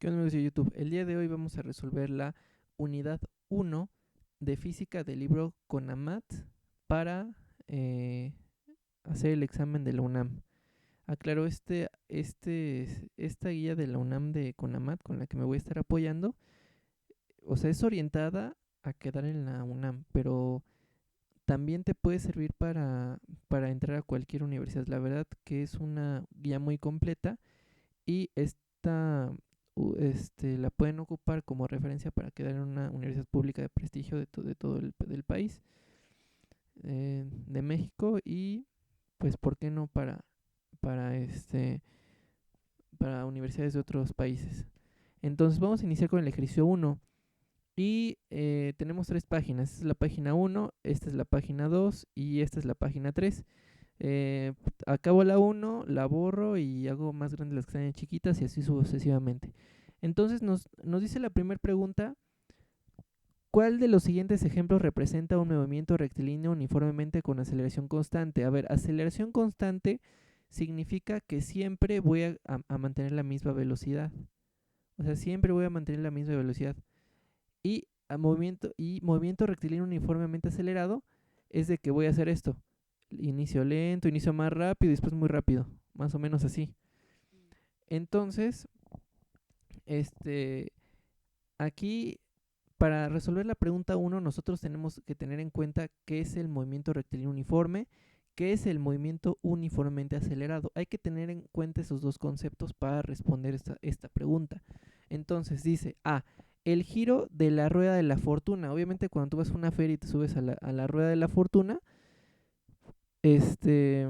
¿Qué onda amigos de YouTube? El día de hoy vamos a resolver la unidad 1 de física del libro CONAMAT para hacer el examen de la UNAM. Aclaro, esta guía de la UNAM de CONAMAT con la que me voy a estar apoyando, o sea, es orientada a quedar en la UNAM, pero también te puede servir para entrar a cualquier universidad. La verdad que es una guía muy completa y la pueden ocupar como referencia para quedar en una universidad pública de prestigio de todo del país, de México, y pues por qué no para para universidades de otros países. Entonces vamos a iniciar con el ejercicio 1 y tenemos tres páginas. Esta es la página 1, esta es la página 2 y esta es la página 3. Acabo la 1, la borro y hago más grandes las que están chiquitas y así sucesivamente. Entonces nos dice la primera pregunta: ¿cuál de los siguientes ejemplos representa un movimiento rectilíneo uniformemente con aceleración constante? A ver, aceleración constante significa que siempre voy a mantener la misma velocidad. O sea, siempre voy a mantener la misma velocidad. Y movimiento rectilíneo uniformemente acelerado es de que voy a hacer esto: inicio lento, inicio más rápido y después muy rápido, más o menos así. Entonces, este, aquí para resolver la pregunta 1 nosotros tenemos que tener en cuenta qué es el movimiento rectilíneo uniforme, qué es el movimiento uniformemente acelerado. Hay que tener en cuenta esos dos conceptos para responder esta pregunta. Entonces dice A, el giro de la rueda de la fortuna. Obviamente cuando tú vas a una feria y te subes a la rueda de la fortuna, este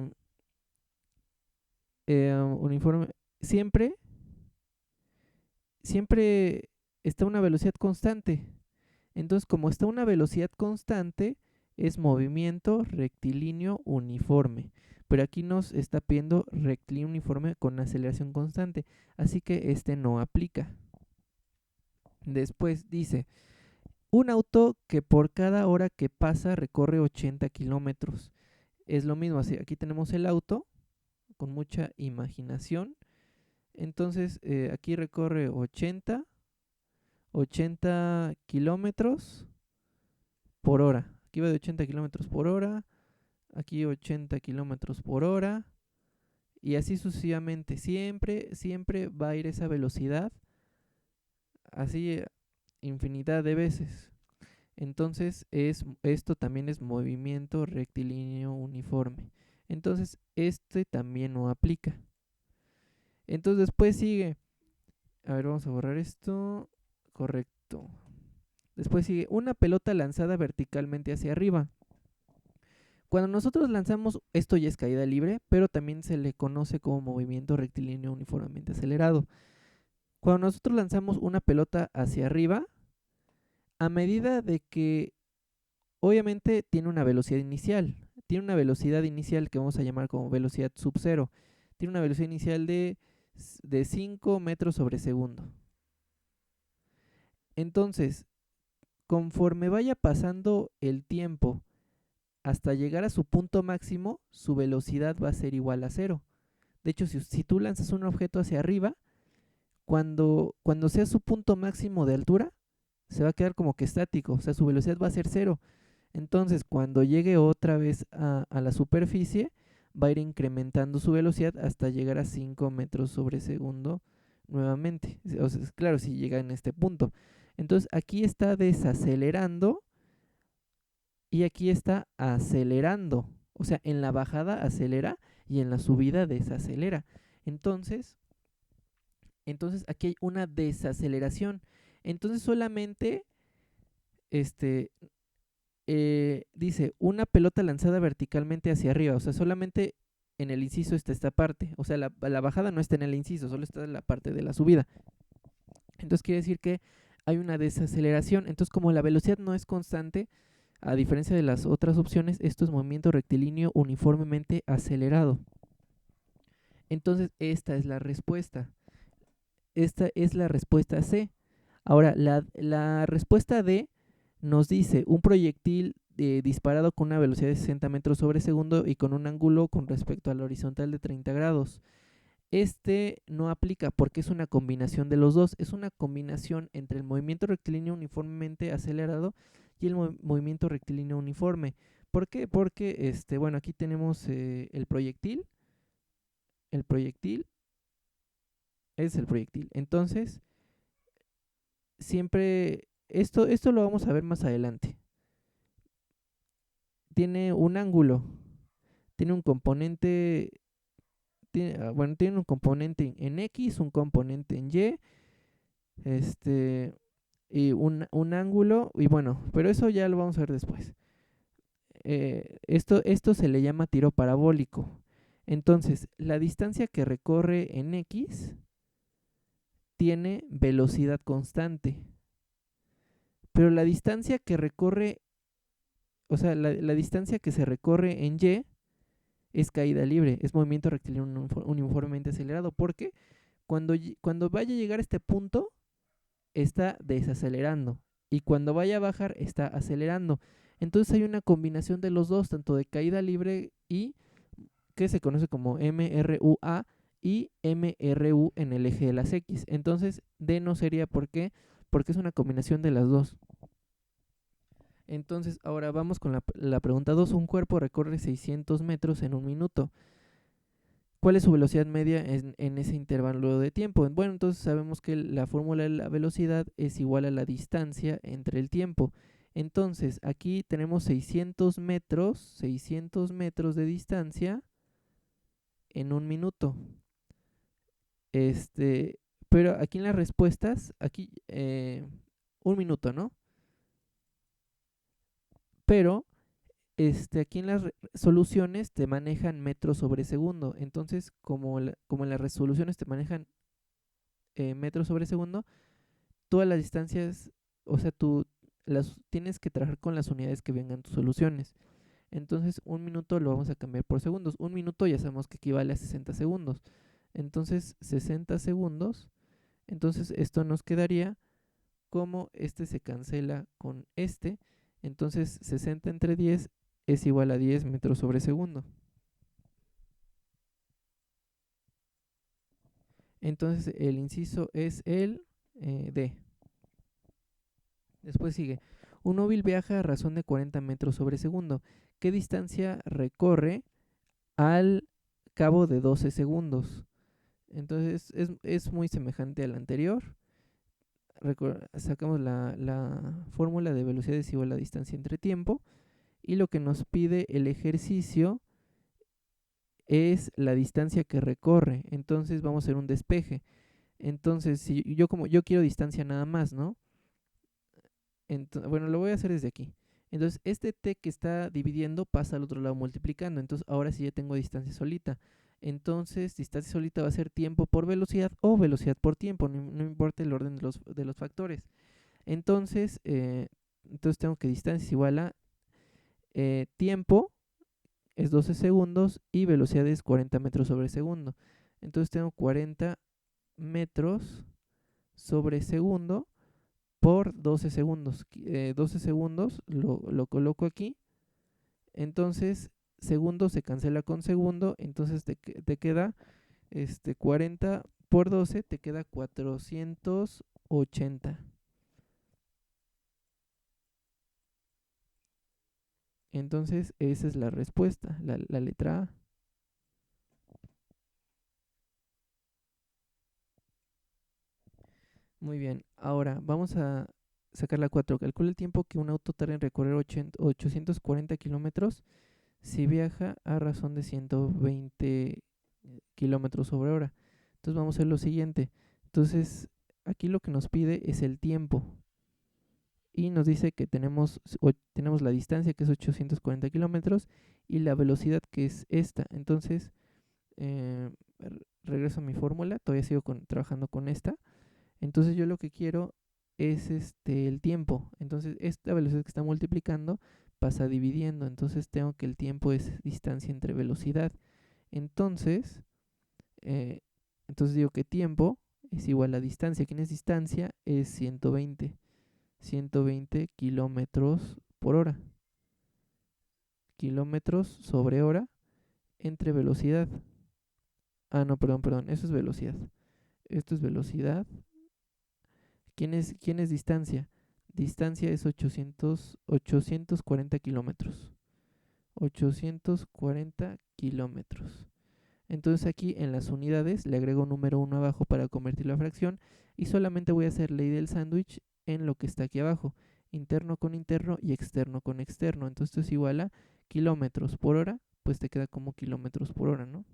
uniforme, siempre, siempre está una velocidad constante. Entonces, como está una velocidad constante, es movimiento rectilíneo uniforme. Pero aquí nos está pidiendo rectilíneo uniforme con aceleración constante, así que este no aplica. Después dice, un auto que por cada hora que pasa recorre 80 kilómetros. Es lo mismo, así, aquí tenemos el auto con mucha imaginación. Entonces, aquí recorre 80 kilómetros por hora. Aquí va de 80 kilómetros por hora, aquí 80 kilómetros por hora, y así sucesivamente. Siempre va a ir esa velocidad, así infinidad de veces. Entonces, esto también es movimiento rectilíneo uniforme. Entonces, este también no aplica. Entonces, después sigue. A ver, vamos a borrar esto. Correcto. Después sigue una pelota lanzada verticalmente hacia arriba. Cuando nosotros lanzamos, esto ya es caída libre, pero también se le conoce como movimiento rectilíneo uniformemente acelerado. Cuando nosotros lanzamos una pelota hacia arriba, a medida de que obviamente tiene una velocidad inicial que vamos a llamar como velocidad sub cero, tiene una velocidad inicial de 5 metros sobre segundo. Entonces, conforme vaya pasando el tiempo hasta llegar a su punto máximo, su velocidad va a ser igual a cero. De hecho, si tú lanzas un objeto hacia arriba, cuando sea su punto máximo de altura, se va a quedar como que estático, o sea, su velocidad va a ser cero. Entonces, cuando llegue otra vez a la superficie, va a ir incrementando su velocidad hasta llegar a 5 metros sobre segundo nuevamente. O sea, claro, si llega en este punto. Entonces, aquí está desacelerando y aquí está acelerando. O sea, en la bajada acelera y en la subida desacelera. Entonces, aquí hay una desaceleración. Entonces solamente este dice una pelota lanzada verticalmente hacia arriba. O sea, solamente en el inciso está esta parte. O sea, la bajada no está en el inciso, solo está en la parte de la subida. Entonces quiere decir que hay una desaceleración. Entonces, como la velocidad no es constante, a diferencia de las otras opciones, esto es movimiento rectilíneo uniformemente acelerado. Entonces, esta es la respuesta. Esta es la respuesta C. Ahora, la respuesta D nos dice un proyectil disparado con una velocidad de 60 metros sobre segundo y con un ángulo con respecto al horizontal de 30 grados. Este no aplica porque es una combinación de los dos. Es una combinación entre el movimiento rectilíneo uniformemente acelerado y el movimiento rectilíneo uniforme. ¿Por qué? Porque, bueno, aquí tenemos el proyectil. El proyectil es el proyectil. Entonces, siempre, esto lo vamos a ver más adelante. Tiene un ángulo, tiene un componente, tiene un componente en X, un componente en Y, este, y un ángulo, y bueno, pero eso ya lo vamos a ver después. Esto se le llama tiro parabólico. Entonces, la distancia que recorre en X tiene velocidad constante, pero la distancia que recorre, o sea, la distancia que se recorre en Y es caída libre, es movimiento rectilíneo uniformemente acelerado, porque cuando vaya a llegar a este punto, está desacelerando, y cuando vaya a bajar, está acelerando. Entonces hay una combinación de los dos, tanto de caída libre y que se conoce como MRUA y MRU en el eje de las X. Entonces D no sería ¿por qué? Porque es una combinación de las dos. Entonces ahora vamos con la pregunta 2. Un cuerpo recorre 600 metros en un minuto. ¿Cuál es su velocidad media en ese intervalo de tiempo? Bueno, entonces sabemos que la fórmula de la velocidad es igual a la distancia entre el tiempo. Entonces aquí tenemos 600 metros de distancia en un minuto. Este, pero aquí en las respuestas, aquí un minuto, ¿no? Pero aquí en las soluciones te manejan metros sobre segundo. Entonces, como en las resoluciones te manejan metros sobre segundo, todas las distancias, o sea, tú tienes que trabajar con las unidades que vengan tus soluciones. Entonces, un minuto lo vamos a cambiar por segundos. Un minuto ya sabemos que equivale a 60 segundos. Entonces, 60 segundos. Entonces, esto nos quedaría como este se cancela con este. Entonces, 60 entre 10 es igual a 10 metros sobre segundo. Entonces, el inciso es el D. Después sigue. Un móvil viaja a razón de 40 metros sobre segundo. ¿Qué distancia recorre al cabo de 12 segundos? Entonces es muy semejante al anterior. Sacamos la fórmula de velocidad es igual a distancia entre tiempo. Y lo que nos pide el ejercicio es la distancia que recorre. Entonces vamos a hacer un despeje. Entonces, si como yo quiero distancia nada más, ¿no? Bueno, lo voy a hacer desde aquí. Entonces, este t que está dividiendo pasa al otro lado multiplicando. Entonces, ahora sí ya tengo distancia solita. Entonces, distancia solita va a ser tiempo por velocidad o velocidad por tiempo. No importa el orden de los factores. Entonces, tengo que distancia es igual a tiempo es 12 segundos y velocidad es 40 metros sobre segundo. Entonces, tengo 40 metros sobre segundo por 12 segundos. 12 segundos lo coloco aquí. Entonces, segundo se cancela con segundo. Entonces te queda 40 por 12, te queda 480. Entonces, esa es la respuesta, la letra A. Muy bien, ahora vamos a sacar la 4. Calcula el tiempo que un auto tarda en recorrer 840 kilómetros si viaja a razón de 120 kilómetros sobre hora. Entonces vamos a hacer lo siguiente. Entonces aquí lo que nos pide es el tiempo y nos dice que tenemos la distancia que es 840 kilómetros y la velocidad que es esta. Entonces regreso a mi fórmula, todavía sigo trabajando con esta. Entonces yo lo que quiero es el tiempo. Entonces esta velocidad que está multiplicando pasa dividiendo. Entonces tengo que el tiempo es distancia entre velocidad. Entonces, eh, digo que tiempo es igual a distancia. ¿Quién es distancia? Es 120 kilómetros por hora. Kilómetros sobre hora entre velocidad. Ah, no, perdón, eso es velocidad. Esto es velocidad. ¿Quién es distancia? Distancia es 840 kilómetros. 840 kilómetros. Entonces aquí en las unidades le agrego un número 1 abajo para convertirlo a fracción y solamente voy a hacer ley del sándwich en lo que está aquí abajo, interno con interno y externo con externo. Entonces esto es igual a kilómetros por hora, pues te queda como kilómetros por hora, ¿no?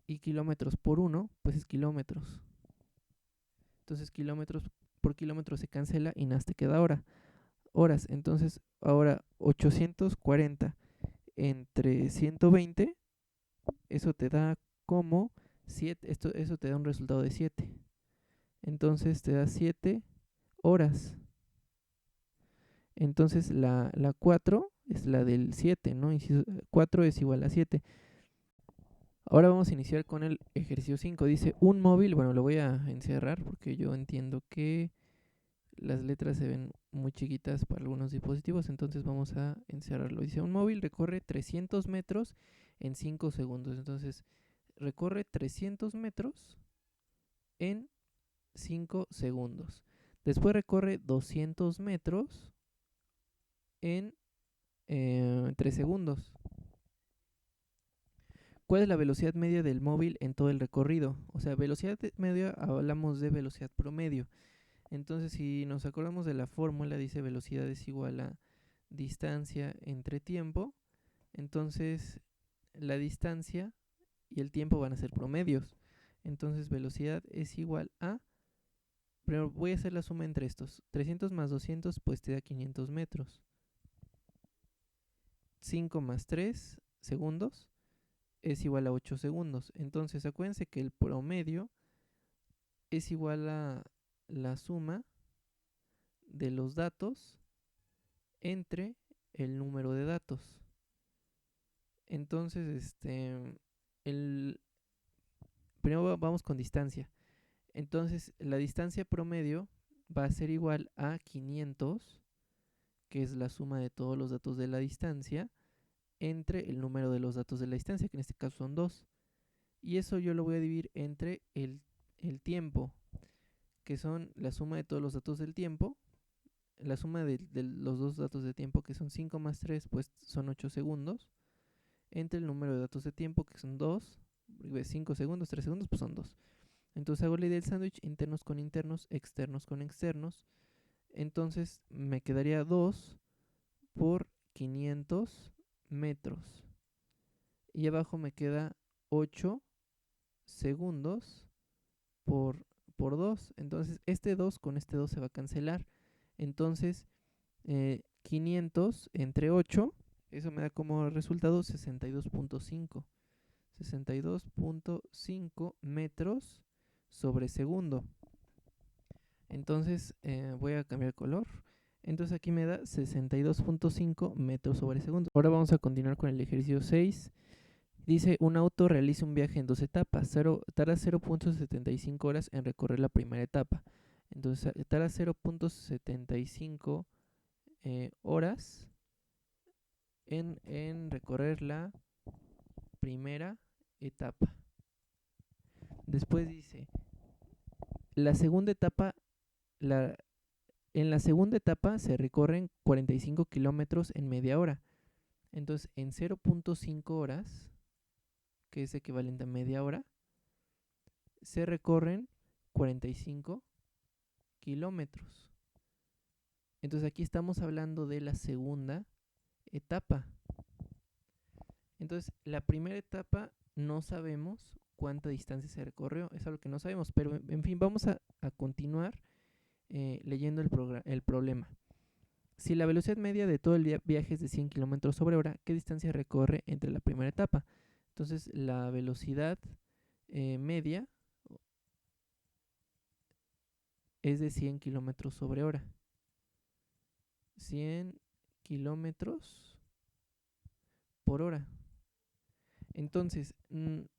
Y kilómetros por 1, pues es kilómetros. Entonces kilómetros por kilómetro se cancela y nada, te queda hora. Horas. Entonces ahora 840 entre 120, eso te da como 7, eso te da un resultado de 7. Entonces te da 7 horas. Entonces la 4 es la del 7, ¿no? Inciso 4 es igual a 7. Ahora vamos a iniciar con el ejercicio 5. Dice un móvil, bueno, lo voy a encerrar porque yo entiendo que las letras se ven muy chiquitas para algunos dispositivos, entonces vamos a encerrarlo. Dice un móvil recorre 300 metros en 5 segundos. Entonces recorre 300 metros en 5 segundos. Después recorre 200 metros en 3 segundos. ¿Cuál es la velocidad media del móvil en todo el recorrido? O sea, velocidad media, hablamos de velocidad promedio. Entonces, si nos acordamos de la fórmula, dice velocidad es igual a distancia entre tiempo. Entonces, la distancia y el tiempo van a ser promedios. Entonces, velocidad es igual a... Pero voy a hacer la suma entre estos. 300 más 200, pues te da 500 metros. 5 más 3 segundos es igual a 8 segundos. Entonces, acuérdense que el promedio es igual a la suma de los datos entre el número de datos. Entonces, primero vamos con distancia. Entonces, la distancia promedio va a ser igual a 500, que es la suma de todos los datos de la distancia, entre el número de los datos de la distancia, que en este caso son 2. Y eso yo lo voy a dividir entre el tiempo, que son la suma de todos los datos del tiempo, la suma de los dos datos de tiempo, que son 5 más 3, pues son 8 segundos, entre el número de datos de tiempo, que son 2, 5 segundos, 3 segundos, pues son 2. Entonces hago ley del sándwich, internos con internos, externos con externos. Entonces me quedaría 2 por 500 metros. Y abajo me queda 8 segundos por, por 2. Entonces este 2 con este 2 se va a cancelar. Entonces 500 entre 8, eso me da como resultado 62.5. 62.5 metros sobre segundo. Entonces voy a cambiar el color. Entonces aquí me da 62.5 metros sobre segundo. Ahora vamos a continuar con el ejercicio 6. Dice, un auto realiza un viaje en dos etapas. Tarda 0.75 horas en recorrer la primera etapa. Entonces tarda 0.75 horas en recorrer la primera etapa. Después dice, la segunda etapa, en la segunda etapa se recorren 45 kilómetros en media hora. Entonces, en 0.5 horas, que es equivalente a media hora, se recorren 45 kilómetros. Entonces, aquí estamos hablando de la segunda etapa. Entonces, la primera etapa no sabemos cuánta distancia se recorrió, es algo que no sabemos, pero en fin, vamos a continuar leyendo el problema. Si la velocidad media de todo el viaje es de 100 km sobre hora, ¿qué distancia recorre entre la primera etapa? Entonces, la velocidad media es de 100 km sobre hora. 100 kilómetros por hora. Entonces,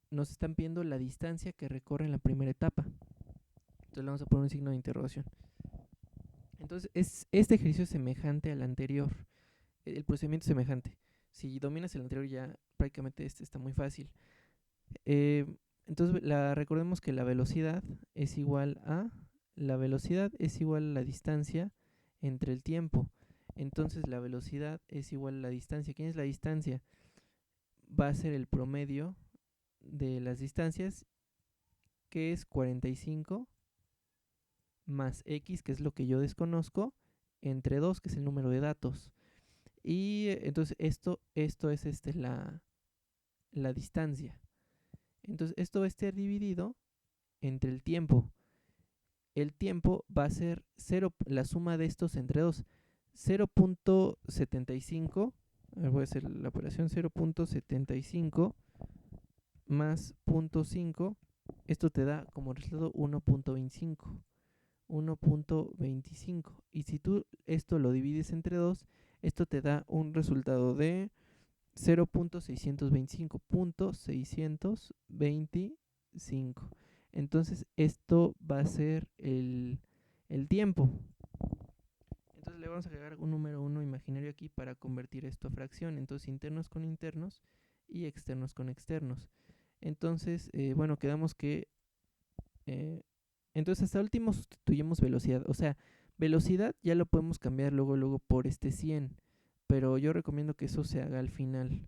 nos están pidiendo la distancia que recorre en la primera etapa. Entonces, le vamos a poner un signo de interrogación. Entonces, este ejercicio es semejante al anterior. El procedimiento es semejante. Si dominas el anterior ya prácticamente este está muy fácil. Eh, entonces recordemos que la velocidad es igual a la distancia entre el tiempo. Entonces la velocidad es igual a la distancia. ¿Quién es la distancia? Va a ser el promedio de las distancias, que es 45 más x, que es lo que yo desconozco, entre 2, que es el número de datos. Y entonces esto es la distancia. Entonces esto va a estar dividido entre el tiempo. El tiempo va a ser 0, la suma de estos entre 2. 0.75, voy a hacer la operación, 0.75 más 0.5, esto te da como resultado 1.25. 1.25. Y si tú esto lo divides entre 2, esto te da un resultado de 0.625.625. Entonces esto va a ser el tiempo. Entonces le vamos a agregar un número 1 imaginario aquí para convertir esto a fracción. Entonces internos con internos y externos con externos. Entonces, bueno, quedamos que... entonces hasta último sustituimos velocidad. O sea, velocidad ya lo podemos cambiar luego por este 100. Pero yo recomiendo que eso se haga al final.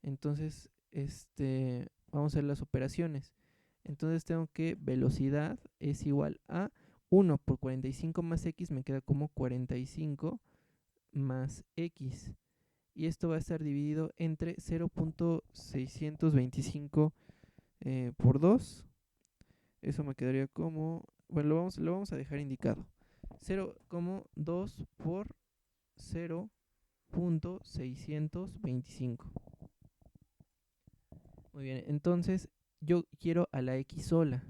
Entonces, vamos a hacer las operaciones. Entonces tengo que velocidad es igual a 1 por 45 más x, me queda como 45 más x. Y esto va a estar dividido entre 0.625 por 2. Eso me quedaría como... Bueno, lo vamos a dejar indicado. 0,2 por 0.625. Muy bien, entonces yo quiero a la x sola.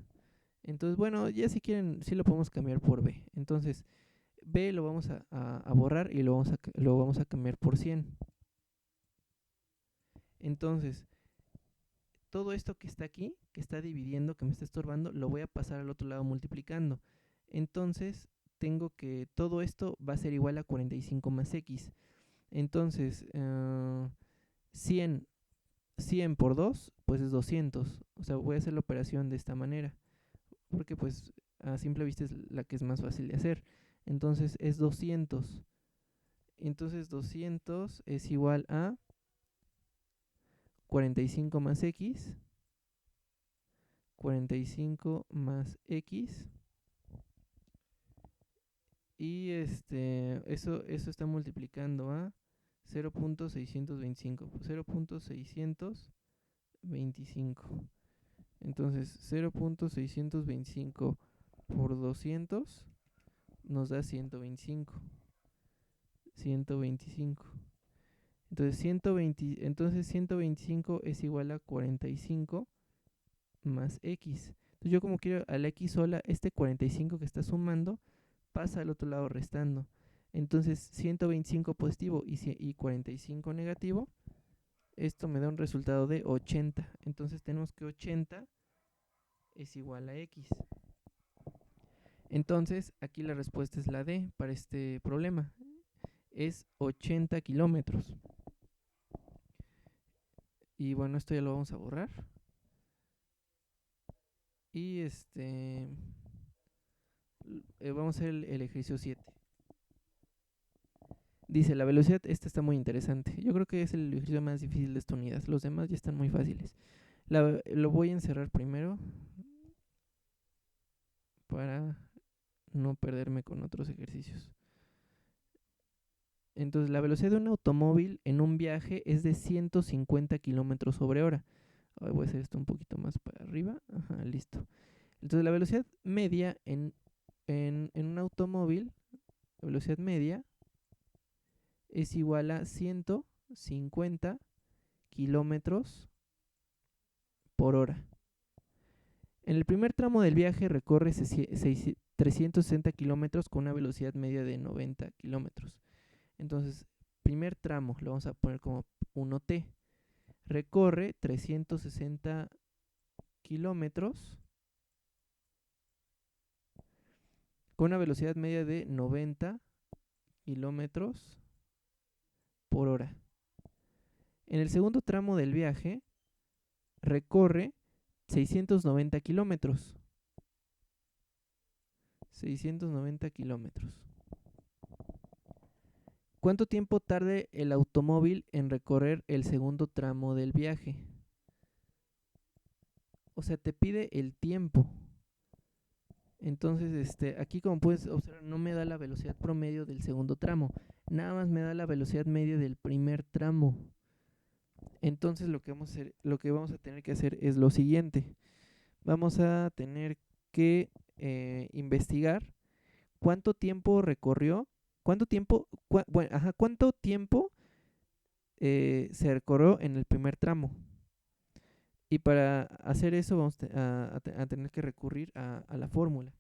Entonces, bueno, ya si quieren, sí lo podemos cambiar por b. Entonces, b lo vamos a borrar y lo vamos a cambiar por 100. Entonces, todo esto que está aquí, que está dividiendo, que me está estorbando, lo voy a pasar al otro lado multiplicando. Entonces, tengo que todo esto va a ser igual a 45 más x. Entonces, 100 por 2, pues es 200. O sea, voy a hacer la operación de esta manera, porque pues a simple vista es la que es más fácil de hacer. Entonces es 200. Entonces 200 es igual a 45 más x. 45 más x. Y eso está multiplicando a 0.625. 0.625. Entonces 0.625 por 200 nos da 125. 125. Entonces 125 es igual a 45 más x. Entonces yo como quiero a la x sola, este 45 que está sumando pasa al otro lado restando. Entonces 125 positivo y 45 negativo, esto me da un resultado de 80. Entonces tenemos que 80 es igual a x. Entonces aquí la respuesta es la D para este problema. Es 80 kilómetros. Y bueno, esto ya lo vamos a borrar. Y vamos a hacer el ejercicio 7. Dice, la velocidad, esta está muy interesante. Yo creo que es el ejercicio más difícil de esta unidad. Los demás ya están muy fáciles. Lo voy a encerrar primero para no perderme con otros ejercicios. Entonces, la velocidad de un automóvil en un viaje es de 150 kilómetros sobre hora. Ahora voy a hacer esto un poquito más para arriba. Ajá, listo. Entonces, la velocidad media en un automóvil, la velocidad media es igual a 150 kilómetros por hora. En el primer tramo del viaje recorre 360 kilómetros con una velocidad media de 90 kilómetros. Entonces, primer tramo lo vamos a poner como 1T. Recorre 360 kilómetros con una velocidad media de 90 kilómetros por hora. En el segundo tramo del viaje recorre 690 kilómetros. 690 kilómetros. ¿Cuánto tiempo tarde el automóvil en recorrer el segundo tramo del viaje? O sea, te pide el tiempo. Entonces, aquí como puedes observar, no me da la velocidad promedio del segundo tramo. Nada más me da la velocidad media del primer tramo. Entonces, lo que vamos a tener que hacer es lo siguiente. Vamos a tener que investigar cuánto tiempo recorrió, cuánto tiempo se recorrió en el primer tramo. Y para hacer eso vamos a tener que recurrir a la fórmula.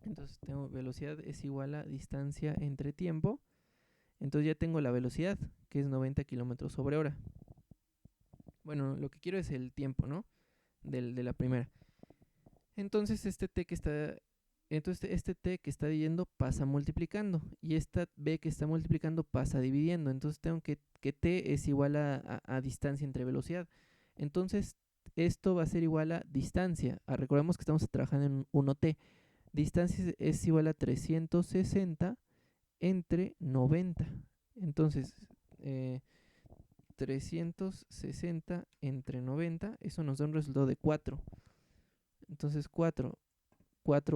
Entonces tengo velocidad es igual a distancia entre tiempo. Entonces ya tengo la velocidad, que es 90 kilómetros sobre hora. Bueno, lo que quiero es el tiempo, ¿no? De la primera. Entonces este t que está dividiendo pasa multiplicando. Y esta b que está multiplicando pasa dividiendo. Entonces tengo que t es igual a distancia entre velocidad. Entonces esto va a ser igual a distancia. Recordemos que estamos trabajando en 1t. Distancia es igual a 360 entre 90. Entonces, 360 entre 90, eso nos da un resultado de 4. Entonces 4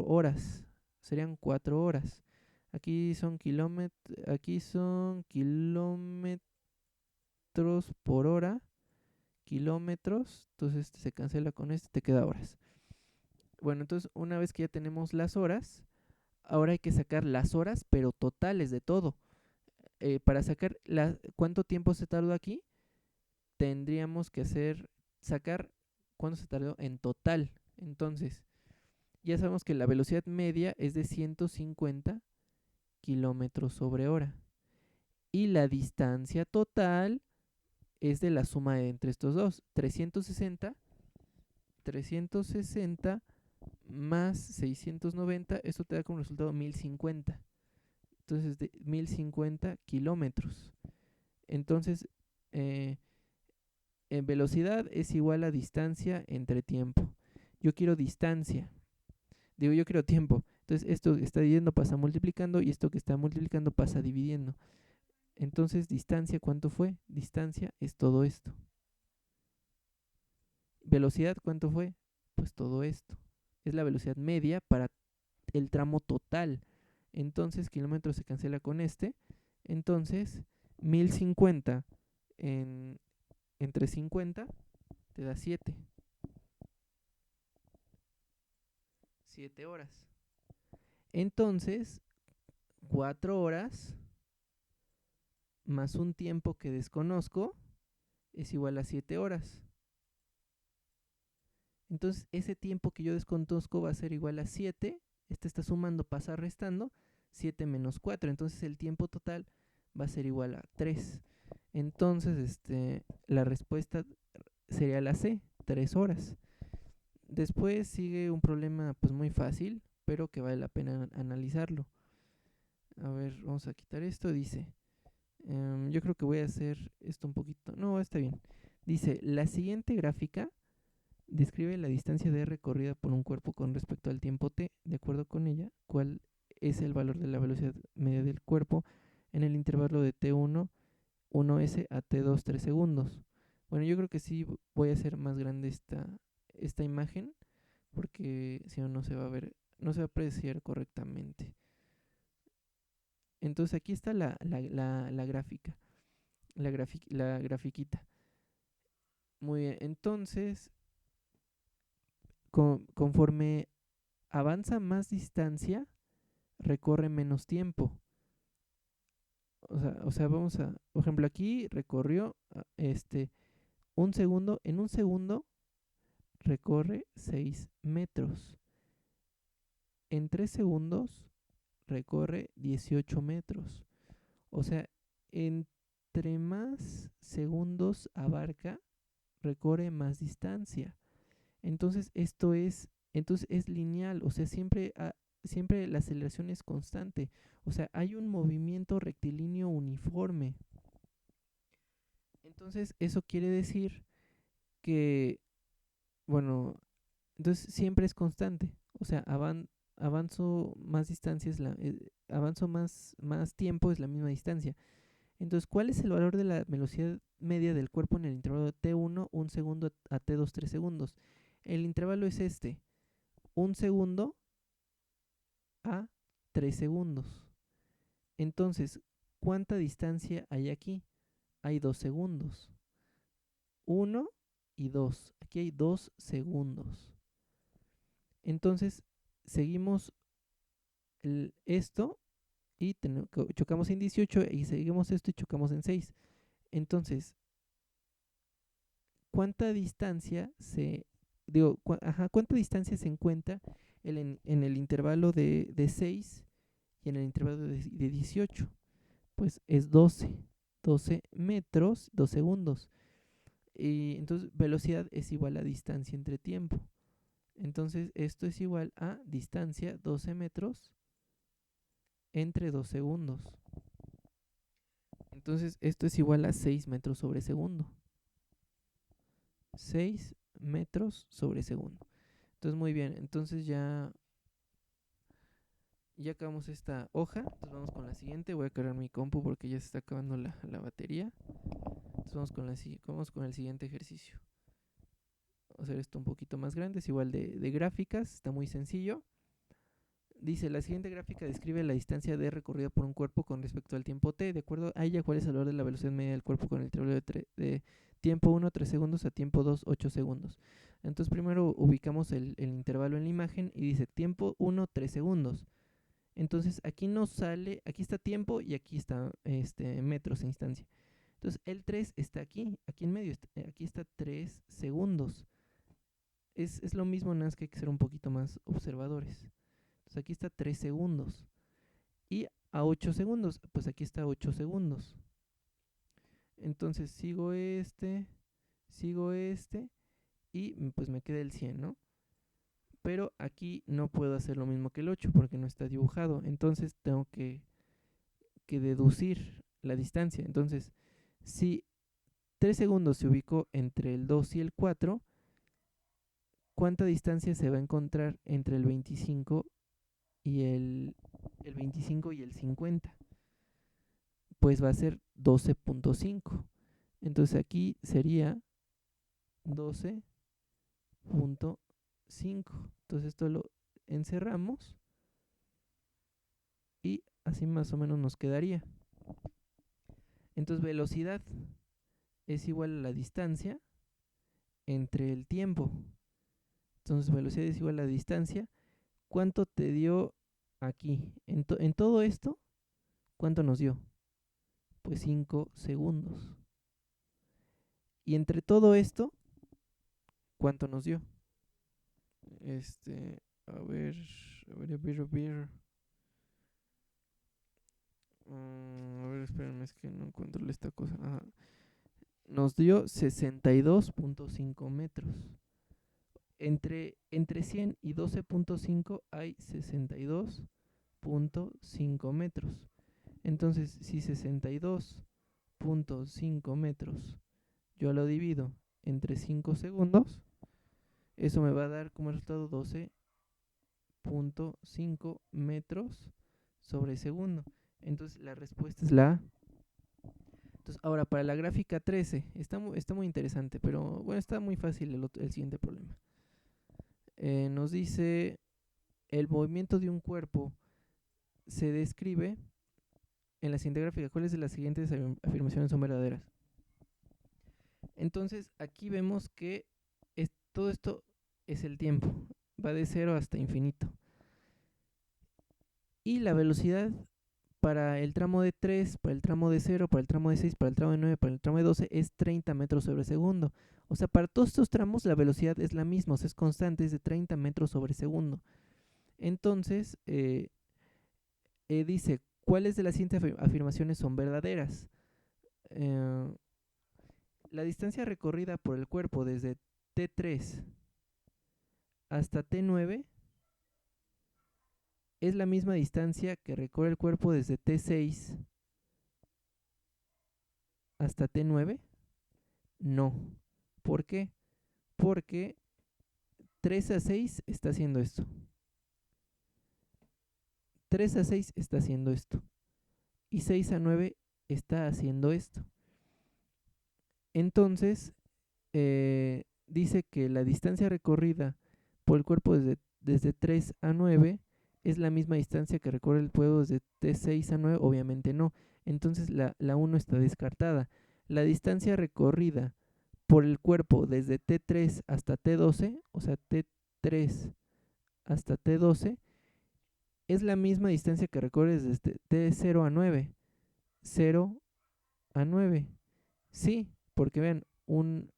horas, serían 4 horas. Aquí son kilómetros por hora, kilómetros, entonces se cancela con este, te queda horas. Bueno, entonces una vez que ya tenemos las horas, ahora hay que sacar las horas, pero totales de todo. Para sacar cuánto tiempo se tardó aquí, tendríamos que sacar cuánto se tardó en total. Entonces, ya sabemos que la velocidad media es de 150 kilómetros sobre hora. Y la distancia total es de la suma entre estos dos. 360 más 690, eso te da como resultado 1050. Entonces, de 1050 kilómetros. Entonces, en velocidad es igual a distancia entre tiempo. Yo quiero distancia. Yo quiero tiempo. Entonces, esto que está dividiendo pasa multiplicando y esto que está multiplicando pasa dividiendo. Entonces, distancia, ¿cuánto fue? Distancia es todo esto. Velocidad, ¿cuánto fue? Pues todo esto. Es la velocidad media para el tramo total. Entonces, kilómetros se cancela con este. Entonces, 1050 entre 50 te da 7. 7 horas. Entonces, 4 horas más un tiempo que desconozco es igual a 7 horas. Entonces, ese tiempo que yo desconozco va a ser igual a 7. Este está sumando, pasa restando. 7 menos 4. Entonces, el tiempo total va a ser igual a 3. Entonces, la respuesta sería la C, 3 horas. Después sigue un problema pues muy fácil, pero que vale la pena analizarlo. A ver, vamos a quitar esto. Dice, yo creo que voy a hacer esto un poquito. No, está bien. Dice, la siguiente gráfica describe la distancia d recorrida por un cuerpo con respecto al tiempo t. De acuerdo con ella, ¿cuál es el valor de la velocidad media del cuerpo en el intervalo de t1, 1s a t2, 3 segundos? Bueno, yo creo que sí voy a hacer más grande esta imagen, porque si no, no se va a ver, no se va a apreciar correctamente. Entonces aquí está la gráfica, la grafiquita. Muy bien, entonces conforme avanza más distancia, recorre menos tiempo. O sea, vamos a, por ejemplo, aquí recorrió un segundo, en un segundo recorre 6 metros. En 3 segundos recorre 18 metros. O sea, entre más segundos abarca, recorre más distancia. Entonces entonces es lineal, o sea, siempre la aceleración es constante. O sea, hay un movimiento rectilíneo uniforme. Entonces, eso quiere decir que, bueno, entonces siempre es constante. O sea, avanzo más distancias, avanzo más tiempo es la misma distancia. Entonces, ¿cuál es el valor de la velocidad media del cuerpo en el intervalo de T1, un segundo a T2, 3 segundos? El intervalo es este, un segundo a 3 segundos. Entonces, ¿cuánta distancia hay aquí? Hay 2 segundos. 1 y 2. Aquí hay 2 segundos. Entonces, seguimos esto y chocamos en 18 y seguimos esto y chocamos en 6. Entonces, ¿cuánta distancia cuánta distancia se encuentra en el intervalo de 6 y en el intervalo de 18? Pues es 12 metros, 2 segundos. Y entonces velocidad es igual a distancia entre tiempo. Entonces esto es igual a distancia 12 metros entre 2 segundos. Entonces esto es igual a 6 metros sobre segundo. 6 metros sobre segundo. Entonces muy bien, entonces ya acabamos esta hoja. Entonces vamos con la siguiente. Voy a cargar mi compu porque ya se está acabando la batería. Entonces vamos con el siguiente ejercicio. Vamos a hacer esto un poquito más grande, es igual de gráficas, está muy sencillo. Dice, la siguiente gráfica describe la distancia d recorrida por un cuerpo con respecto al tiempo t. De acuerdo a ella, ¿cuál es el valor de la velocidad media del cuerpo con el intervalo de tiempo 1, 3 segundos a tiempo 2, 8 segundos? Entonces primero ubicamos el intervalo en la imagen y dice tiempo 1, 3 segundos. Entonces aquí nos sale, aquí está tiempo y aquí está metros en instancia. Entonces el 3 está aquí en medio, aquí está 3 segundos. Es lo mismo, nada más que hay que ser un poquito más observadores. Entonces aquí está 3 segundos. Y a 8 segundos, pues aquí está 8 segundos. Entonces sigo y pues me queda el 100, ¿no? Pero aquí no puedo hacer lo mismo que el 8 porque no está dibujado. Entonces tengo que deducir la distancia. Entonces, si 3 segundos se ubicó entre el 2 y el 4, ¿cuánta distancia se va a encontrar entre el 25 y el 25 y el 50? Pues va a ser 12.5. Entonces aquí sería 12.5. Entonces esto lo encerramos y así más o menos nos quedaría. Entonces velocidad es igual a la distancia entre el tiempo. Entonces velocidad es igual a la distancia. ¿Cuánto te dio aquí? En todo esto, ¿cuánto nos dio? Pues 5 segundos. Y entre todo esto, ¿cuánto nos dio? A ver, a ver. A ver, espérenme, es que no encuentro esta cosa. Ajá. Nos dio 62.5 metros. Entre 100 y 12.5 hay 62.5 metros. Entonces, si 62.5 metros yo lo divido entre 5 segundos, eso me va a dar como resultado 12.5 metros sobre segundo. Entonces la respuesta es la A. Entonces, ahora para la gráfica 13, está muy interesante, pero bueno, está muy fácil el siguiente problema. Nos dice, el movimiento de un cuerpo se describe en la siguiente gráfica. ¿Cuáles de las siguientes afirmaciones son verdaderas? Entonces, aquí vemos que todo esto es el tiempo, va de 0 hasta infinito. Y la velocidad para el tramo de 3, para el tramo de 0, para el tramo de 6, para el tramo de 9, para el tramo de 12 es 30 metros sobre segundo. O sea, para todos estos tramos la velocidad es la misma, o sea, es constante, es de 30 metros sobre segundo. Entonces, dice, ¿cuáles de las siguientes afirmaciones son verdaderas? La distancia recorrida por el cuerpo desde T3 hasta T9 es la misma distancia que recorre el cuerpo desde T6 hasta T9. No. ¿Por qué? Porque 3 a 6 está haciendo esto. 3 a 6 está haciendo esto. Y 6 a 9 está haciendo esto. Entonces, dice que la distancia recorrida por el cuerpo desde 3 a 9 es la misma distancia que recorre el cuerpo desde T6 a 9, obviamente no. Entonces la 1 está descartada. La distancia recorrida por el cuerpo desde T3 hasta T12, o sea, T3 hasta T12, es la misma distancia que recorre desde T0 a 9. 0 a 9. Sí, porque vean, un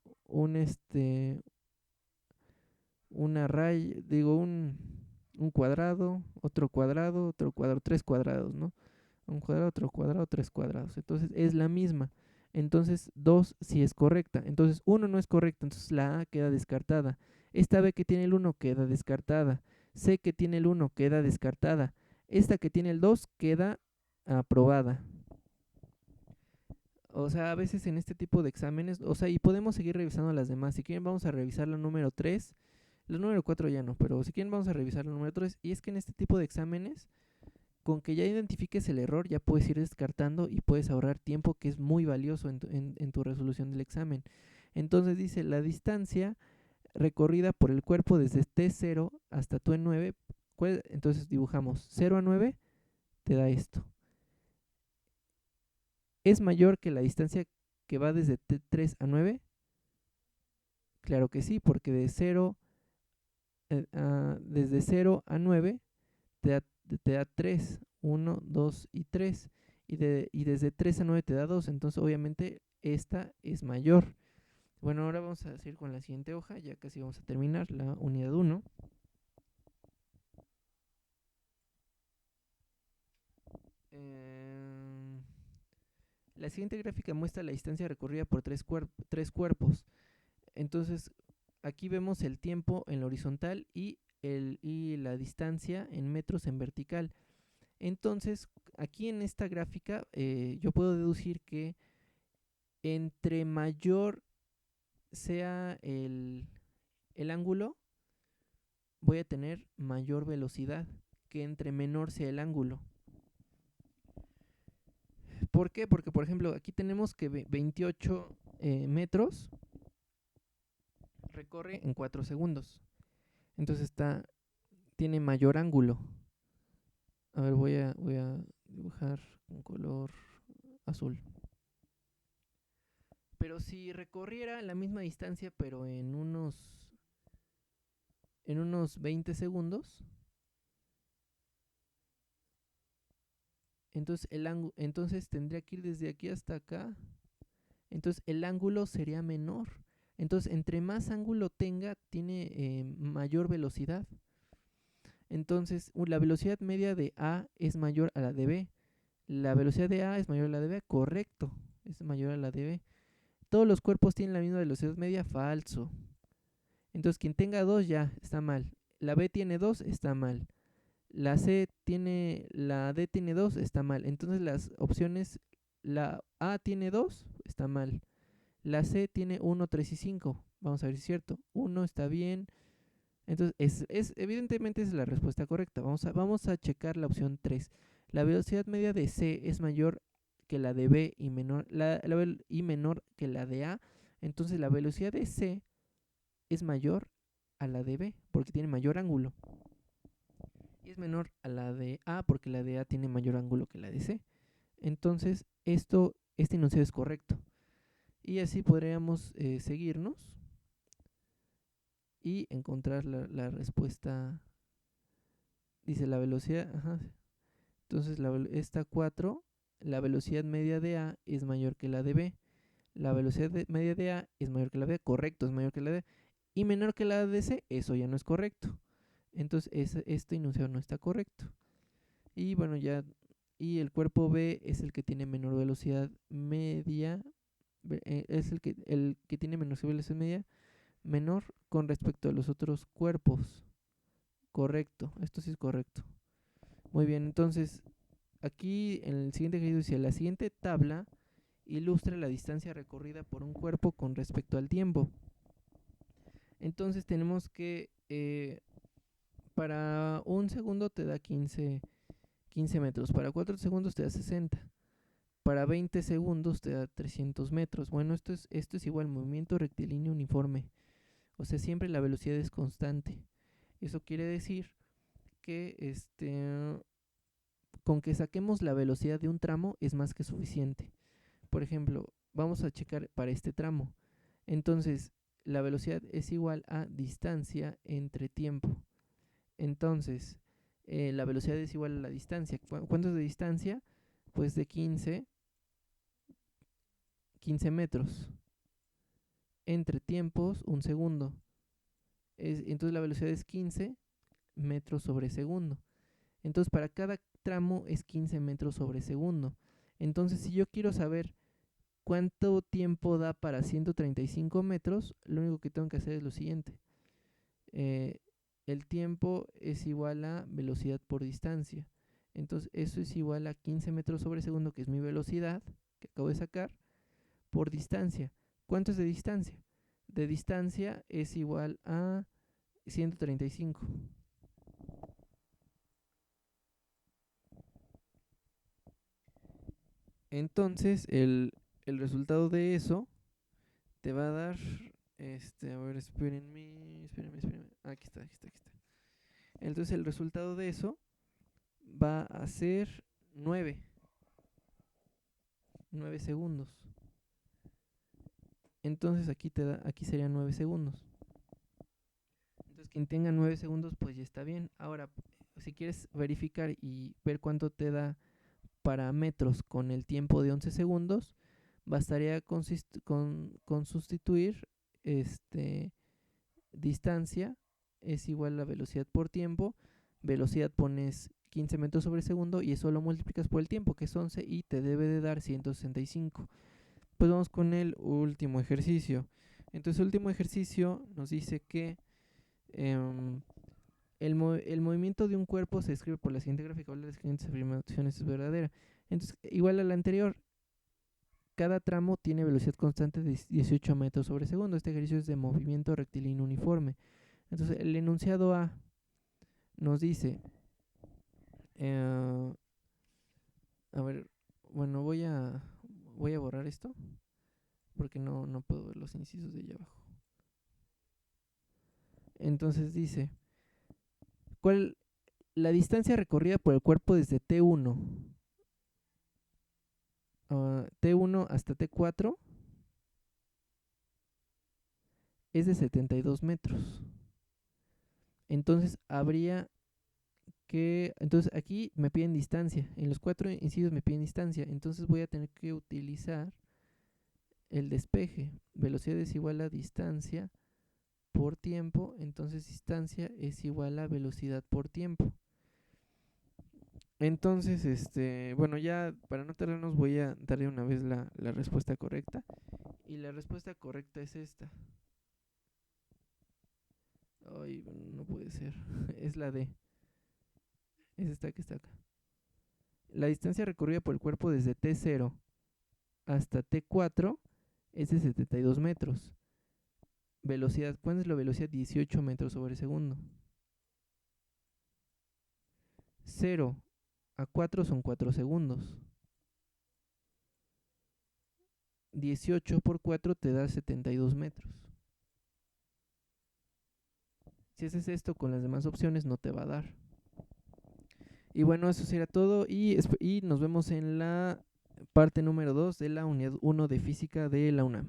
una raya, digo, un cuadrado, otro cuadrado, tres cuadrados, ¿no? Un cuadrado, otro cuadrado, tres cuadrados. Entonces es la misma. Entonces 2 sí es correcta. Entonces 1 no es correcta, entonces la A queda descartada. Esta B que tiene el 1 queda descartada. C que tiene el 1 queda descartada. Esta que tiene el 2 queda aprobada. O sea, a veces en este tipo de exámenes, o sea, y podemos seguir revisando las demás. Si quieren vamos a revisar la número 3. La número 4 ya no, pero si quieren vamos a revisar la número 3. Y es que en este tipo de exámenes, con que ya identifiques el error, ya puedes ir descartando y puedes ahorrar tiempo, que es muy valioso en tu resolución del examen. Entonces dice, la distancia recorrida por el cuerpo desde T0 hasta T9, entonces dibujamos 0 a 9, te da esto. ¿Es mayor que la distancia que va desde T3 a 9? Claro que sí, porque desde 0 a 9 te da 3, 1, 2 y 3. Y desde 3 a 9 te da 2, entonces obviamente esta es mayor. Bueno, ahora vamos a seguir con la siguiente hoja, ya casi vamos a terminar la unidad 1. La siguiente gráfica muestra la distancia recorrida por tres cuerpos. Entonces, aquí vemos el tiempo en la horizontal y la distancia en metros en vertical. Entonces, aquí en esta gráfica yo puedo deducir que entre mayor sea el ángulo, voy a tener mayor velocidad que entre menor sea el ángulo. ¿Por qué? Porque, por ejemplo, aquí tenemos que 28 metros recorre en 4 segundos. Entonces tiene mayor ángulo. A ver, voy a dibujar un color azul. Pero si recorriera la misma distancia, pero en unos 20 segundos, entonces tendría que ir desde aquí hasta acá. Entonces el ángulo sería menor. Entonces, entre más ángulo tenga, tiene mayor velocidad. Entonces, la velocidad media de A es mayor a la de B. La velocidad de A es mayor a la de B, correcto, es mayor a la de B. Todos los cuerpos tienen la misma velocidad media, falso. Entonces, quien tenga 2 ya está mal. La B tiene 2, está mal. La D tiene 2, está mal. Entonces, las opciones, la A tiene 2, está mal. La C tiene 1, 3 y 5. Vamos a ver si es cierto. 1 está bien. Entonces, evidentemente esa es la respuesta correcta. Vamos a checar la opción 3. La velocidad media de C es mayor que la de B y menor que la de A. Entonces, la velocidad de C es mayor a la de B porque tiene mayor ángulo. Y es menor a la de A porque la de A tiene mayor ángulo que la de C. Entonces, este enunciado es correcto. Y así podríamos seguirnos y encontrar la respuesta. Dice la velocidad, ajá. Entonces, esta 4, la velocidad media de A es mayor que la de B. La velocidad media de A es mayor que la de B, correcto, es mayor que la de B. Y menor que la de C, eso ya no es correcto. Entonces, este enunciado no está correcto. Y bueno, y el cuerpo B es el que tiene menor velocidad media, es el que tiene menor velocidad media, menor con respecto a los otros cuerpos. Correcto, esto sí es correcto. Muy bien, entonces aquí en el siguiente ejercicio dice, la siguiente tabla ilustra la distancia recorrida por un cuerpo con respecto al tiempo. Entonces tenemos que para un segundo te da 15 metros, para 4 segundos te da 60, para 20 segundos te da 300 metros. Bueno, esto es igual movimiento rectilíneo uniforme, o sea, siempre la velocidad es constante. Eso quiere decir que con que saquemos la velocidad de un tramo es más que suficiente. Por ejemplo, vamos a checar para este tramo. Entonces, la velocidad es igual a distancia entre tiempo. Entonces, la velocidad es igual a la distancia. ¿Cuánto es de distancia? Pues de 15 metros. Entre tiempos, un segundo. Entonces la velocidad es 15 metros sobre segundo. Entonces para cada tramo es 15 metros sobre segundo. Entonces si yo quiero saber cuánto tiempo da para 135 metros, lo único que tengo que hacer es lo siguiente. El tiempo es igual a velocidad por distancia. Entonces eso es igual a 15 metros sobre segundo, que es mi velocidad que acabo de sacar, por distancia. ¿Cuánto es de distancia? De distancia es igual a 135. Entonces el resultado de eso te va a dar, a ver, espérenme. Aquí está. Entonces el resultado de eso va a ser 9 segundos. Entonces aquí serían 9 segundos. Entonces quien tenga 9 segundos pues ya está bien. Ahora, si quieres verificar y ver cuánto te da para metros con el tiempo de 11 segundos, bastaría con sustituir distancia es igual a velocidad por tiempo. Velocidad pones 15 metros sobre segundo y eso lo multiplicas por el tiempo, que es 11, y te debe de dar 165. Pues vamos con el último ejercicio. Entonces el último ejercicio nos dice que el movimiento de un cuerpo se describe por la siguiente gráfica, cuál de las siguientes afirmaciones es verdadera. Entonces, igual a la anterior, cada tramo tiene velocidad constante de 18 metros sobre segundo. Este ejercicio es de movimiento rectilíneo uniforme. Entonces, el enunciado A nos dice, a ver, bueno, voy a borrar esto porque no puedo ver los incisos de allá abajo. Entonces dice, ¿cuál la distancia recorrida por el cuerpo desde T1 hasta T4 es de 72 metros? Entonces habría que, entonces aquí me piden distancia, en los 4 incisos me piden distancia, entonces voy a tener que utilizar el despeje. Velocidad es igual a distancia por tiempo, entonces distancia es igual a velocidad por tiempo. Entonces, bueno, ya para no tardarnos voy a darle una vez la respuesta correcta. Y la respuesta correcta es esta. Ay, no puede ser. Es la D. Es esta que está acá. La distancia recorrida por el cuerpo desde T0 hasta T4 es de 72 metros. Velocidad, ¿cuál es la velocidad? 18 metros sobre segundo. 0 a 4 son 4 segundos. 18 por 4 te da 72 metros. Si haces esto con las demás opciones no te va a dar. Y bueno, eso será todo y nos vemos en la parte número 2 de la unidad 1 de física de la UNAM.